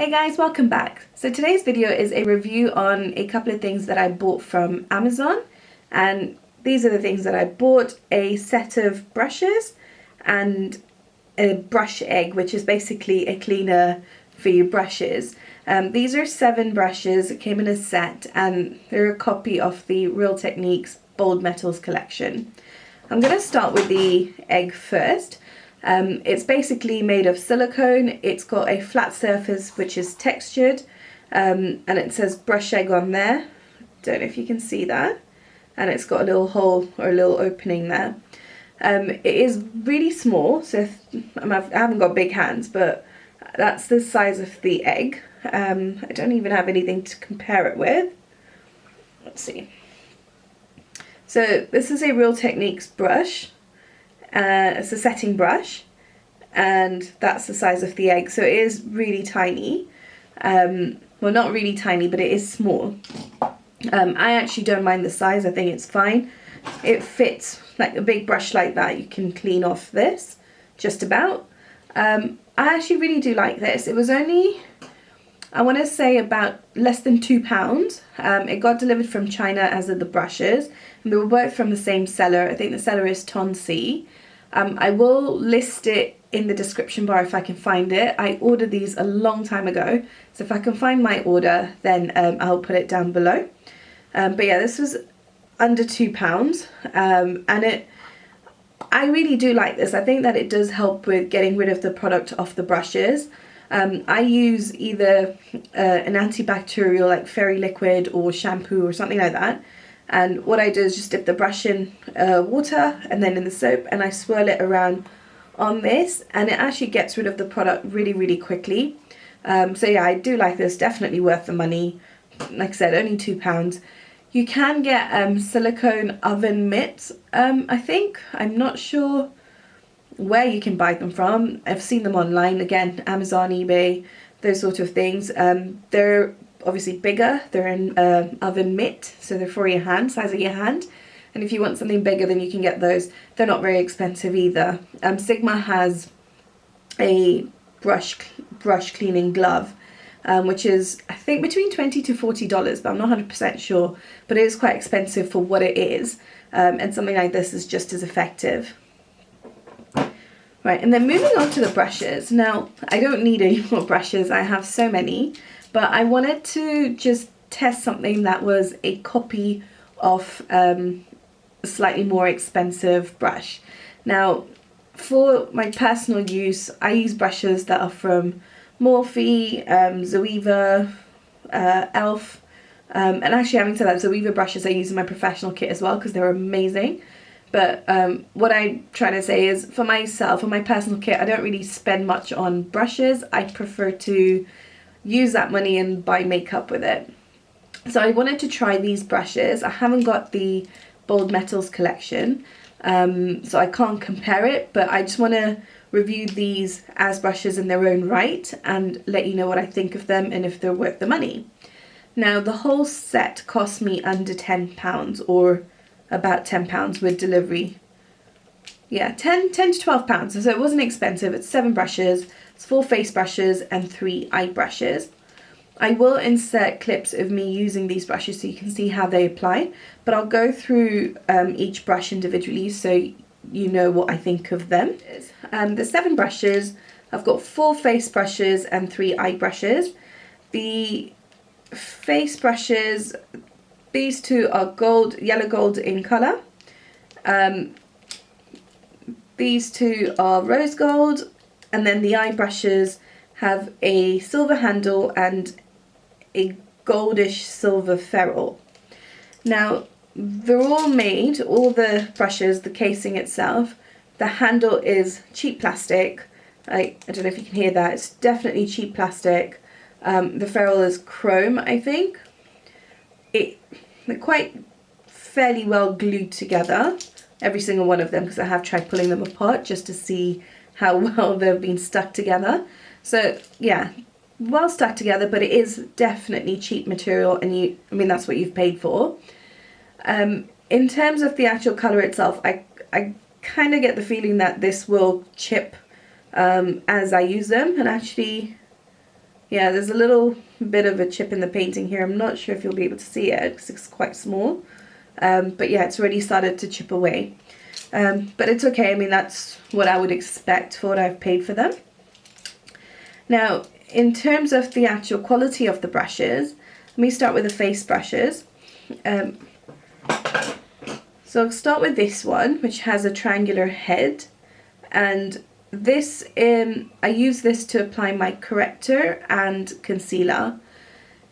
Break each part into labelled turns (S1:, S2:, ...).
S1: Hey guys, welcome back. So today's video is a review on a couple of things that I bought from Amazon, and these are the things that I bought: a set of brushes and a brush egg, which is basically a cleaner for your brushes. These are 7 brushes. It came in a set and they're a copy of the Real Techniques Bold Metals collection. I'm going to start with the egg first. It's basically made of silicone. It's got a flat surface which is textured, and it says brush egg on there. Don't know if you can see that. And it's got a little hole or a little opening there. It is really small, so I haven't got big hands, but that's the size of the egg. I don't even have anything to compare it with. Let's see. So this is a Real Techniques brush. It's a setting brush, and that's the size of the egg, so it is really tiny. Well, not really tiny, but it is small. I actually don't mind the size. I think it's fine. It fits like a big brush like that. You can clean off this just about. I actually really do like this. It was only, I want to say, about less than £2. It got delivered from China, as are the brushes, and they were both from the same seller. I think the seller is Tonsi. I will list it in the description bar if I can find it. I ordered these a long time ago, so if I can find my order, then I'll put it down below. But yeah, this was under £2, and I really do like this. I think that it does help with getting rid of the product off the brushes. I use either an antibacterial like fairy liquid or shampoo or something like that. And what I do is just dip the brush in water and then in the soap, and I swirl it around on this, and it actually gets rid of the product really, really quickly. So yeah, I do like this. Definitely worth the money. Like I said, only £2. You can get silicone oven mitts, I think. I'm not sure where you can buy them from. I've seen them online, again, Amazon, eBay, those sort of things. They're obviously bigger. They're in oven mitt, so they're for your hand, size of your hand. And if you want something bigger, then you can get those. They're not very expensive either. Sigma has a brush cleaning glove, which is, I think, between $20 to $40, but I'm not 100% sure. But it is quite expensive for what it is, and something like this is just as effective. Right, and then moving on to the brushes. Now, I don't need any more brushes. I have so many, but I wanted to just test something that was a copy of a slightly more expensive brush. Now, for my personal use, I use brushes that are from Morphe, Zoeva, Elf, and actually, having said that, Zoeva brushes I use in my professional kit as well because they're amazing. But what I'm trying to say is, for myself, for my personal kit, I don't really spend much on brushes. I prefer to use that money and buy makeup with it. So I wanted to try these brushes. I haven't got the Bold Metals collection, so I can't compare it, but I just want to review these as brushes in their own right and let you know what I think of them and if they're worth the money. Now, the whole set cost me under £10, or about £10 with delivery. Yeah, 10 to £12, so it wasn't expensive. It's 7 brushes, it's 4 face brushes and 3 eye brushes. I will insert clips of me using these brushes so you can see how they apply, but I'll go through each brush individually so you know what I think of them. The 7 brushes, I've got 4 face brushes and 3 eye brushes. The face brushes, these 2 are yellow gold in colour. These 2 are rose gold, and then the eye brushes have a silver handle and a goldish silver ferrule. Now, they're all made, all the brushes, the casing itself, the handle is cheap plastic. I don't know if you can hear that, it's definitely cheap plastic. The ferrule is chrome, I think. They're quite fairly well glued together, every single one of them, because I have tried pulling them apart just to see how well they've been stuck together. So yeah, well stuck together, but it is definitely cheap material, and I mean, that's what you've paid for. In terms of the actual colour itself, I kind of get the feeling that this will chip as I use them, and actually Yeah, there's a little bit of a chip in the painting here. I'm not sure if you'll be able to see it because it's quite small. But yeah, it's already started to chip away. But it's okay. I mean, that's what I would expect for what I've paid for them. Now, in terms of the actual quality of the brushes, let me start with the face brushes. So I'll start with this one, which has a triangular head, and this I use this to apply my corrector and concealer.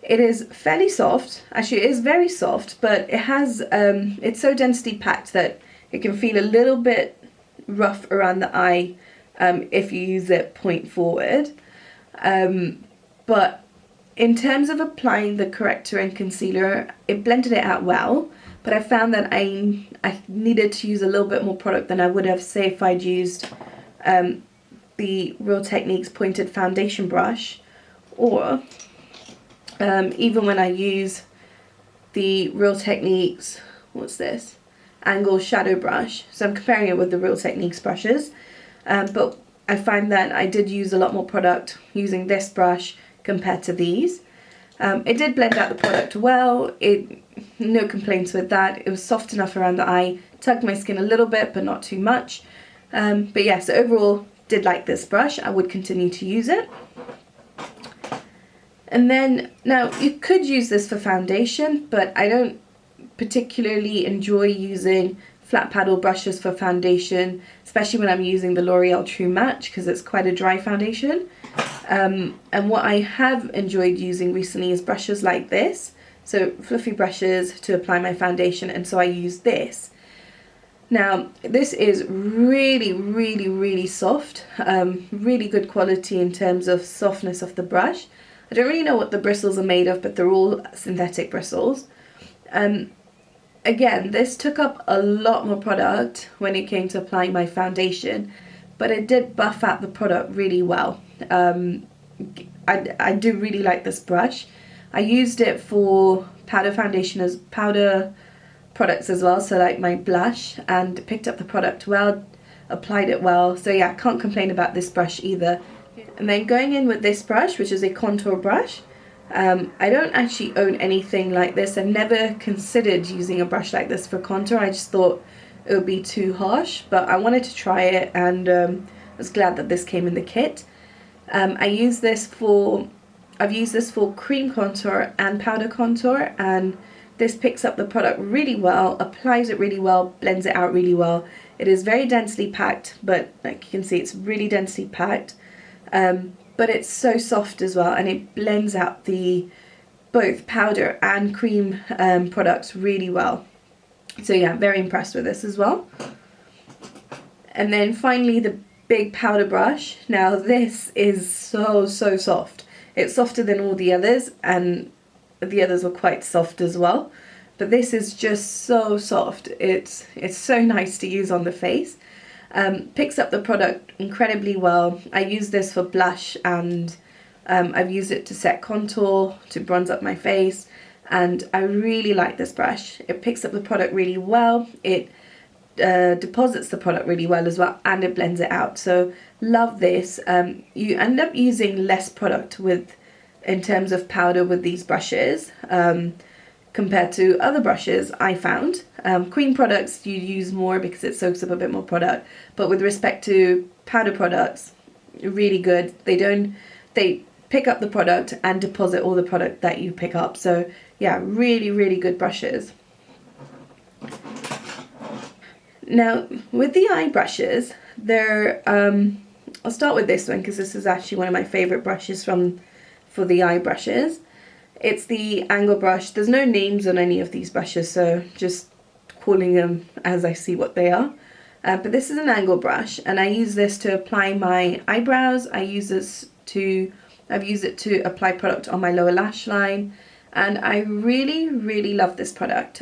S1: It is fairly soft. Actually, it is very soft, but it has it's so densely packed that it can feel a little bit rough around the eye if you use it point forward. But in terms of applying the corrector and concealer, it blended it out well, but I found that I needed to use a little bit more product than I would have, say, if I'd used the Real Techniques pointed foundation brush, or even when I use the Real Techniques, what's this? Angle shadow brush. So I'm comparing it with the Real Techniques brushes, but I find that I did use a lot more product using this brush compared to these. It did blend out the product well. No complaints with that. It was soft enough around the eye, tugged my skin a little bit, but not too much. But yeah, so overall, did like this brush. I would continue to use it. And then, now you could use this for foundation, but I don't particularly enjoy using flat paddle brushes for foundation, especially when I'm using the L'Oreal True Match, because it's quite a dry foundation. And what I have enjoyed using recently is brushes like this, so fluffy brushes to apply my foundation, and so I use this. Now, this is really, really, really soft, really good quality in terms of softness of the brush. I don't really know what the bristles are made of, but they're all synthetic bristles. Again, this took up a lot more product when it came to applying my foundation, but it did buff out the product really well. I do really like this brush. I used it for powder foundation as powder products as well, so like my blush, and picked up the product well, applied it well. So yeah, can't complain about this brush either. And then going in with this brush, which is a contour brush. I don't actually own anything like this. I've never considered using a brush like this for contour. I just thought it would be too harsh, but I wanted to try it, and I was glad that this came in the kit. I've used this for cream contour and powder contour, and this picks up the product really well, applies it really well, blends it out really well. It is very densely packed, but like you can see, it's really densely packed. But it's so soft as well, and it blends out the both powder and cream products really well. So yeah, very impressed with this as well. And then finally, the big powder brush. Now this is so soft. It's softer than all the others, and the others were quite soft as well. But this is just so soft. It's so nice to use on the face. Picks up the product incredibly well. I use this for blush, and I've used it to set contour, to bronze up my face, and I really like this brush. It picks up the product really well, it deposits the product really well as well, and it blends it out. So love this. You end up using less product in terms of powder with these brushes, compared to other brushes I found. Cream products you use more because it soaks up a bit more product, but with respect to powder products, really good. They pick up the product and deposit all the product that you pick up. So yeah, really good brushes. Now with the eye brushes, I'll start with this one because this is actually one of my favorite brushes for the eye brushes. It's the angle brush. There's no names on any of these brushes, so just calling them as I see what they are. But this is an angle brush, and I use this to apply my eyebrows. I've used it to apply product on my lower lash line, and I really love this product.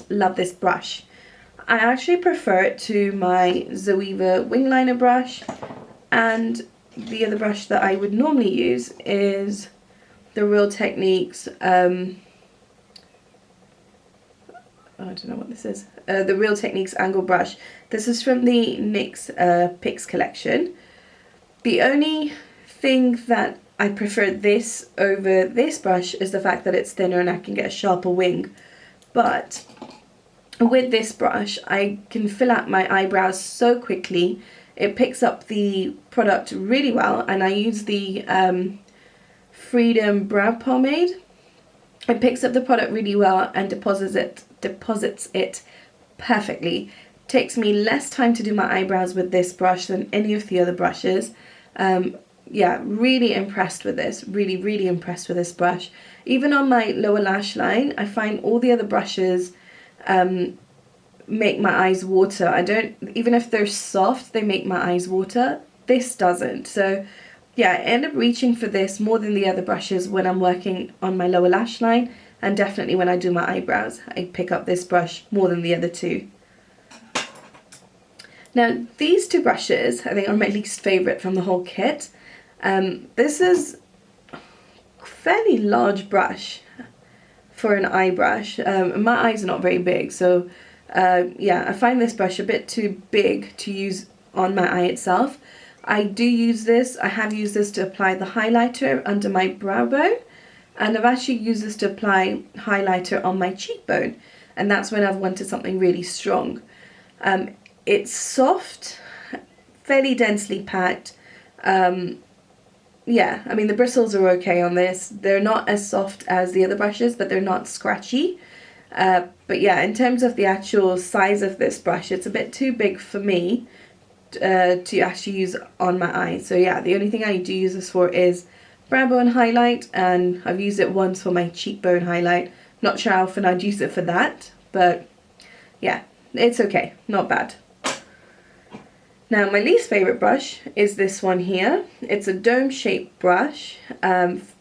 S1: Love this brush. I actually prefer it to my Zoeva wing liner brush, and the other brush that I would normally use is the Real Techniques, I don't know what this is, the Real Techniques angle brush. This is from the NYX Picks collection. The only thing that I prefer this over this brush is the fact that it's thinner and I can get a sharper wing. But with this brush, I can fill out my eyebrows so quickly. It picks up the product really well, and I use the Freedom Brow Pomade. It picks up the product really well and deposits it perfectly. Takes me less time to do my eyebrows with this brush than any of the other brushes. Yeah, really impressed with this. Really impressed with this brush. Even on my lower lash line, I find all the other brushes make my eyes water. Even if they're soft, they make my eyes water. This doesn't. So yeah, I end up reaching for this more than the other brushes when I'm working on my lower lash line, and definitely when I do my eyebrows, I pick up this brush more than the other two. Now, these two brushes, I think, are my least favourite from the whole kit. This is a fairly large brush for an eye brush. My eyes are not very big, so yeah, I find this brush a bit too big to use on my eye itself. I have used this to apply the highlighter under my brow bone, and I've actually used this to apply highlighter on my cheekbone, and that's when I've wanted something really strong. It's soft, fairly densely packed. Yeah, I mean, the bristles are okay on this. They're not as soft as the other brushes, but they're not scratchy. But yeah, in terms of the actual size of this brush, it's a bit too big for me to actually use on my eyes. So yeah, the only thing I do use this for is brow bone highlight, and I've used it once for my cheekbone highlight. Not sure how often I'd use it for that, but yeah, it's okay, not bad. Now, my least favourite brush is this one here. It's a dome-shaped brush,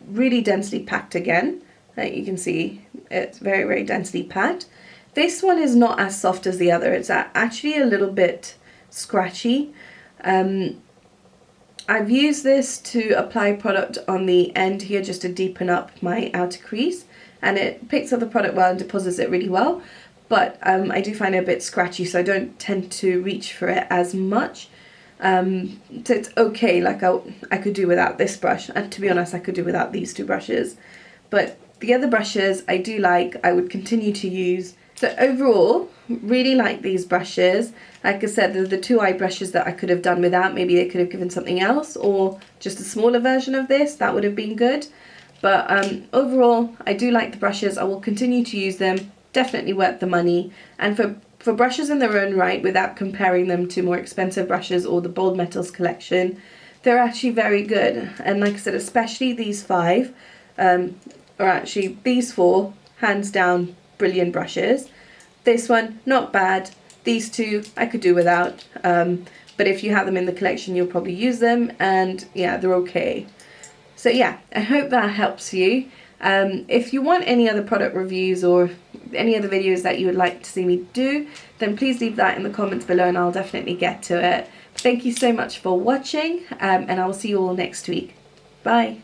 S1: really densely packed again. You can see it's very densely packed. This one is not as soft as the other. It's actually a little bit scratchy. I've used this to apply product on the end here just to deepen up my outer crease, and it picks up the product well and deposits it really well. But I do find it a bit scratchy, so I don't tend to reach for it as much. So it's okay, like I could do without this brush, and to be honest, I could do without these two brushes. But the other brushes I do like, I would continue to use. So overall, really like these brushes. Like I said, they're the two eye brushes that I could have done without. Maybe they could have given something else, or just a smaller version of this, that would have been good. But overall, I do like the brushes. I will continue to use them. Definitely worth the money, and for brushes in their own right, without comparing them to more expensive brushes or the Bold Metals collection, they're actually very good. And like I said, especially these five, or actually these four, hands down brilliant brushes. This one, not bad. These two I could do without, but if you have them in the collection, you'll probably use them, and yeah, they're okay. So yeah, I hope that helps you. If you want any other product reviews or any other videos that you would like to see me do, then please leave that in the comments below and I'll definitely get to it. Thank you so much for watching, and I will see you all next week. Bye.